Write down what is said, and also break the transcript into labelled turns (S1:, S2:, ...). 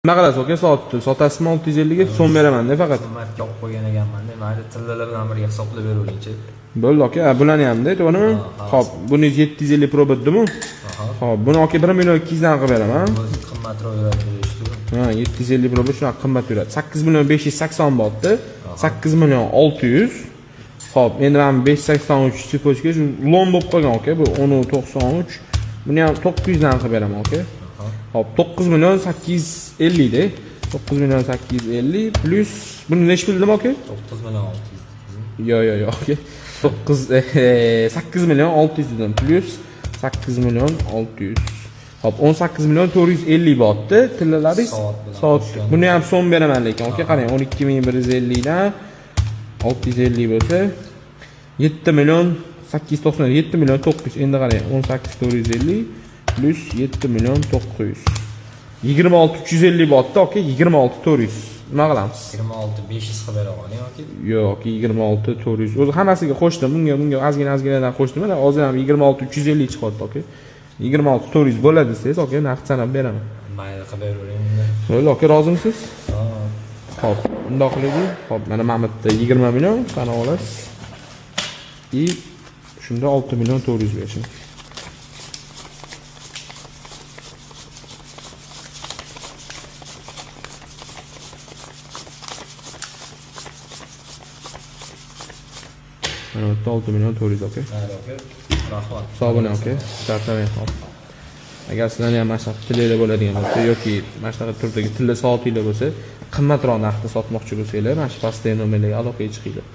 S1: Nima qilasiz aka soatni? Sotasizmi 650 ga so'm beraman-da faqat.
S2: Marka olib qo'ygan ekanman-da. Mayli tillalar bilan birga hisoblab beravering-chi.
S1: Bo'ldi aka, bularni ham-da, to'g'rimi? Xo'p, buni 750 pro bitdimi? Xo'p, buni aka 1 million 200 dan qilib beraman.
S2: O'zi qimmatroq yuradi deyishdi.
S1: Ha, 750 pro shunaqa qimmat yuradi. 8 million 580 botdi. 8 million 600. Xo'p, endi men 583 sipochka shu lom bo'lib qolgan aka, bu 1093. Buni ham 900 dan qilib beraman aka. Hop 9 million 850 de. 9 million 850 plus buni necha bildim aka?
S2: 9 million 600.
S1: Yo aka. 8 million 600 dedim plus 8 million 600. Hop 18 million 450 botdi. Tillalaringiz soat. Buni ham so'm beraman lekin aka, qarang 12150 dan 650 bo'lsa 7 million 890 7 million 900 endi qarang 18450 plus 7 million 900. 26 350 botdi aka, 26 400. Nima qilamiz?
S2: 26 500 qilib beraman yoki?
S1: Yo'q, 26 400. O'zi hammasiga qo'shdim. Bunga ozgina qo'shdim. Mana hozir ham 26 350 chiqyapti aka. 26 400 bo'ladi desiz aka, naqd sanab beraman.
S2: Mayli qilib beravering.
S1: Bo'ldi aka, rozimisiz? Xo'p, bundoq qilaylik. Xo'p, mana Mamatda 20 million sana olasiz. Shunda 6 million 400 berishim. Mana 6 million 400 aka.
S2: Rahmat.
S1: Sog' bo'ling aka. Charchamang. Agar sizlarning ham mana shunaqa tillar bo'ladigan bo'lsa yoki mana shunaqa turdagi tilla soatinglar bo'lsa, qimmatroq narxda sotmoqchi bo'lsanglar, mana shu pastdagi nomerlarga aloqaga chiqinglar.